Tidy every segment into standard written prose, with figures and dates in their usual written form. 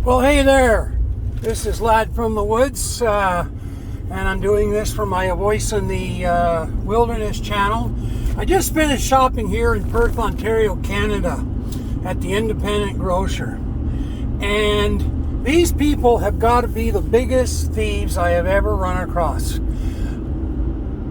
Well, hey there. This is Lad from the Woods, and I'm doing this for my Voice in the Wilderness channel. I just finished shopping here in Perth, Ontario, Canada, at the Independent Grocer. And these people have got to be the biggest thieves I have ever run across.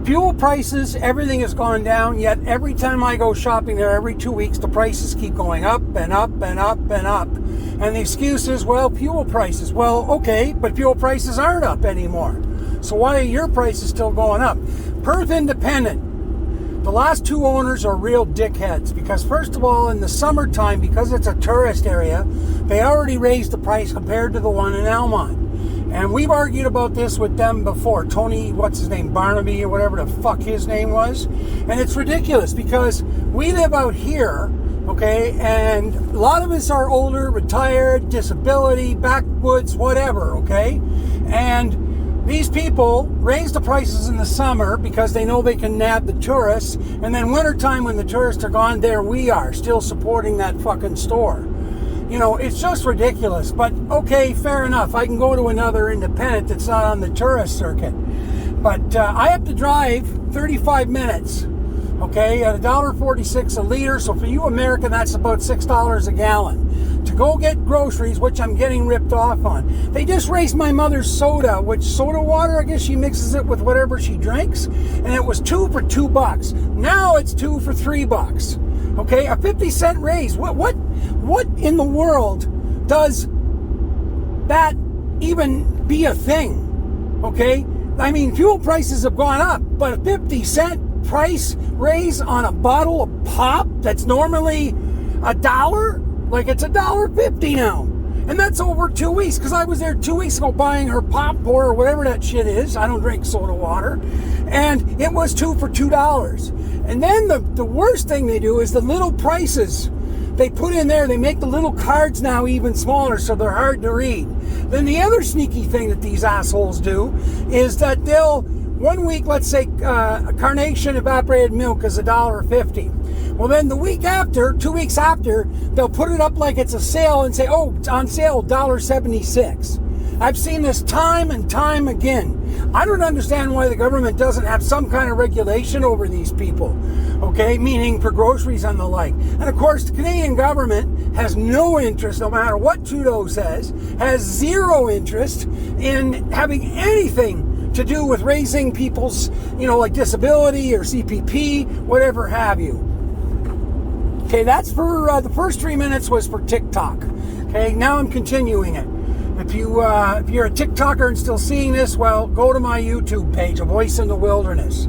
Fuel prices, everything has gone down, yet every time I go shopping there, every 2 weeks, the prices keep going up and up and up and up. And the excuse is, well, fuel prices. Well, okay, but fuel prices aren't up anymore. So why are your prices still going up? Perth Independent, the last two owners are real dickheads because, first of all, in the summertime, because it's a tourist area, they already raised the price compared to the one in Almont. And we've argued about this with them before. Tony, what's his name, Barnaby or whatever the fuck his name was. And it's ridiculous because we live out here, okay, and a lot of us are older, retired, disability, backwoods, whatever, okay? And these people raise the prices in the summer because they know they can nab the tourists. And then wintertime when the tourists are gone, there we are, still supporting that fucking store. You know, it's just ridiculous. But, okay, fair enough. I can go to another independent that's not on the tourist circuit. But I have to drive 35 minutes, okay, at $1.46 a liter. So for you American, that's about $6 a gallon. To go get groceries, which I'm getting ripped off on. They just raised my mother's soda, which soda water, I guess she mixes it with whatever she drinks. And it was $2 for $2. Now it's $2 for $3. Okay, a 50-cent raise. What in the world does that even be a thing? Okay, I mean, fuel prices have gone up, but a 50-cent price raise on a bottle of pop that's normally $1, like it's $1.50 now. And that's over 2 weeks, because I was there 2 weeks ago buying her pop pour or whatever that shit is. I don't drink soda water. And it was $2 for $2. And then the worst thing they do is the little prices they put in there. They make the little cards now even smaller so they're hard to read. Then the other sneaky thing that these assholes do is that they'll, 1 week, let's say a carnation evaporated milk is $1.50. Well, then the week after, 2 weeks after, they'll put it up like it's a sale and say, oh, it's on sale, $1.76. I've seen this time and time again. I don't understand why the government doesn't have some kind of regulation over these people, okay, meaning for groceries and the like. And of course, the Canadian government has no interest, no matter what Trudeau says, has zero interest in having anything to do with raising people's, like disability or CPP, whatever have you. Okay, that's for the first 3 minutes was for TikTok. Okay, now I'm continuing it. If you're a TikToker and still seeing this, well, go to my YouTube page, A Voice in the Wilderness.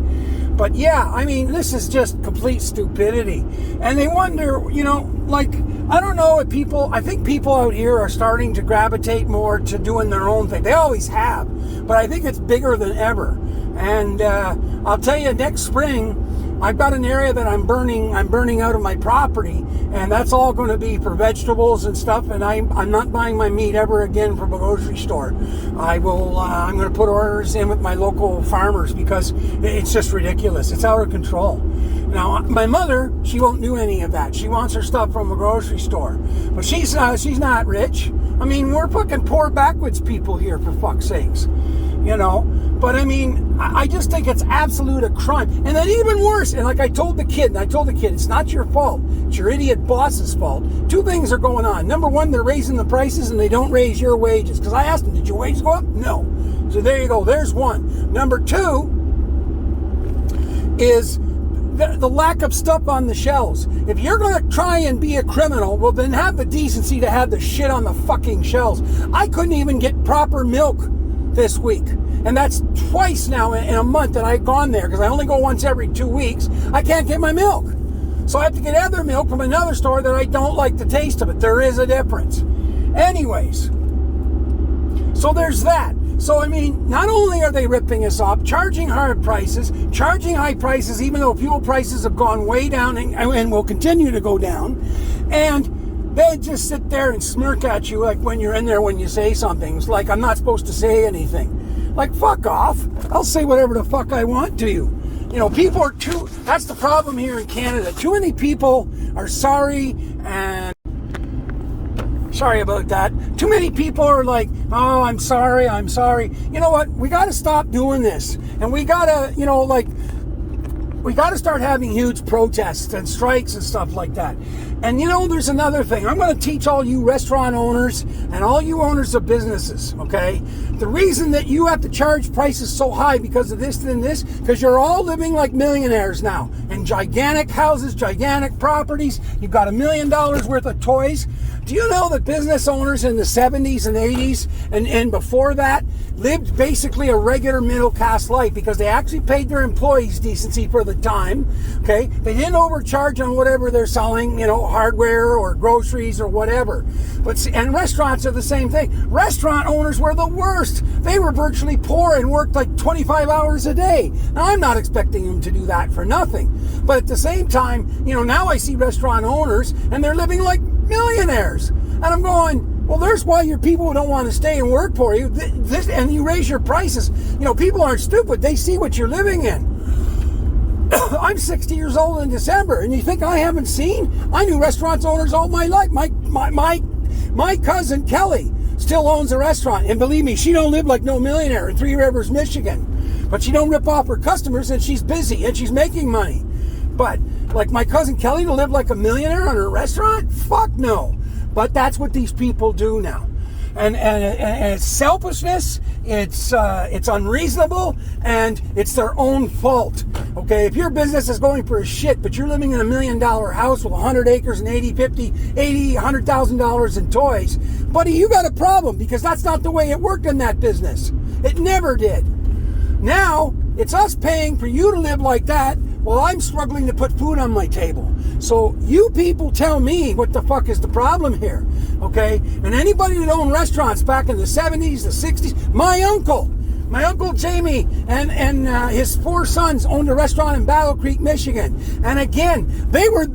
But yeah, I mean, this is just complete stupidity. And they wonder, I don't know if I think people out here are starting to gravitate more to doing their own thing. They always have, but I think it's bigger than ever. And I'll tell you, next spring, I've got an area that I'm burning out of my property, and that's all going to be for vegetables and stuff, and I'm not buying my meat ever again from a grocery store. I'm going to put orders in with my local farmers because it's just ridiculous. It's out of control. Now, my mother, she won't do any of that. She wants her stuff from a grocery store, but she's not rich. I mean, we're fucking poor backwoods people here, for fuck's sakes. But I mean, I just think it's absolute a crime. And then even worse, and like I told the kid, it's not your fault. It's your idiot boss's fault. Two things are going on. Number one, they're raising the prices and they don't raise your wages. Because I asked them, did your wages go up? No. So there you go. There's one. Number two is the lack of stuff on the shelves. If you're going to try and be a criminal, well, then have the decency to have the shit on the fucking shelves. I couldn't even get proper milk this week. And that's twice now in a month that I've gone there because I only go once every 2 weeks. I can't get my milk. So I have to get other milk from another store that I don't like the taste of it. There is a difference. Anyways, so there's that. So, I mean, not only are they ripping us off, charging hard prices, charging high prices, even though fuel prices have gone way down and will continue to go down, and they just sit there and smirk at you like when you're in there when you say something. It's like I'm not supposed to say anything. Like, fuck off. I'll say whatever the fuck I want to you. People are that's the problem here in Canada. Too many people are sorry and Sorry about that. Too many people are like, oh, I'm sorry. You know what? We got to stop doing this. And we got to, we got to start having huge protests and strikes and stuff like that. And there's another thing. I'm going to teach all you restaurant owners and all you owners of businesses, okay? The reason that you have to charge prices so high because of this and this, because you're all living like millionaires now in gigantic houses, gigantic properties. You've got $1 million worth of toys. Do you know that business owners in the 70s and 80s and before that lived basically a regular middle class life because they actually paid their employees decency for the time, okay? They didn't overcharge on whatever they're selling, hardware or groceries or whatever. And restaurants are the same thing. Restaurant owners were the worst. They were virtually poor and worked like 25 hours a day. Now, I'm not expecting them to do that for nothing. But at the same time, now I see restaurant owners and they're living like millionaires. And I'm going, well, there's why your people don't want to stay and work for you. And you raise your prices. People aren't stupid. They see what you're living in. I'm 60 years old in December, and you think I haven't seen? I knew restaurant owners all my life. My cousin Kelly still owns a restaurant, and believe me, she don't live like no millionaire in Three Rivers, Michigan. But she don't rip off her customers, and she's busy, and she's making money. But like my cousin Kelly to live like a millionaire on her restaurant? Fuck no. But that's what these people do now. And it's selfishness, it's unreasonable, and it's their own fault. Okay, if your business is going for a shit, but you're living in $1 million house with 100 acres and $100,000 in toys, buddy, you got a problem because that's not the way it worked in that business. It never did. Now, it's us paying for you to live like that while I'm struggling to put food on my table. So you people tell me what the fuck is the problem here, okay? And anybody that owned restaurants back in the 70s, the 60s, my uncle Jamie and his 4 sons owned a restaurant in Battle Creek, Michigan. And again, they were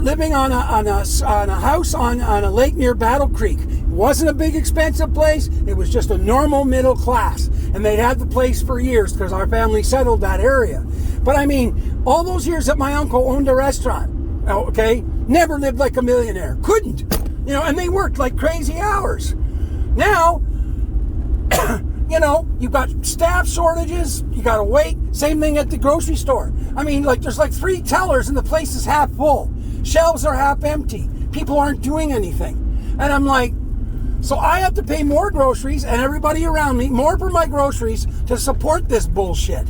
living on a house on a lake near Battle Creek. It wasn't a big expensive place. It was just a normal middle class. And they'd had the place for years because our family settled that area. But I mean, all those years that my uncle owned a restaurant, okay, never lived like a millionaire. Couldn't. And they worked like crazy hours. Now, you've got staff shortages, you got to wait. Same thing at the grocery store. I mean, there's 3 tellers and the place is half full. Shelves are half empty. People aren't doing anything. And I'm like, so I have to pay more groceries and everybody around me more for my groceries to support this bullshit.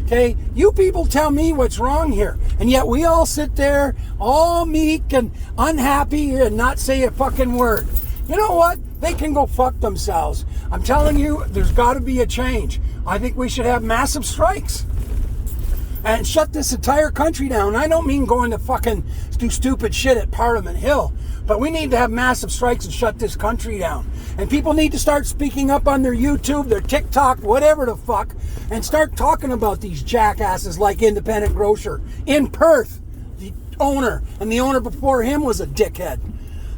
Okay? You people tell me what's wrong here. And yet we all sit there all meek and unhappy and not say a fucking word. You know what? They can go fuck themselves. I'm telling you, there's got to be a change. I think we should have massive strikes and shut this entire country down. I don't mean going to fucking do stupid shit at Parliament Hill, but we need to have massive strikes and shut this country down. And people need to start speaking up on their YouTube, their TikTok, whatever the fuck, and start talking about these jackasses like Independent Grocer in Perth, the owner, and the owner before him was a dickhead.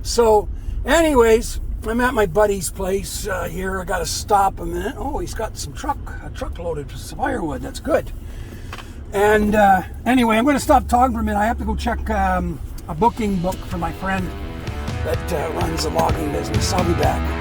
So, anyways, I'm at my buddy's place here. I got to stop a minute. Oh, he's got a truck loaded with firewood. That's good. And anyway, I'm going to stop talking for a minute. I have to go check a booking book for my friend that runs a logging business. I'll be back.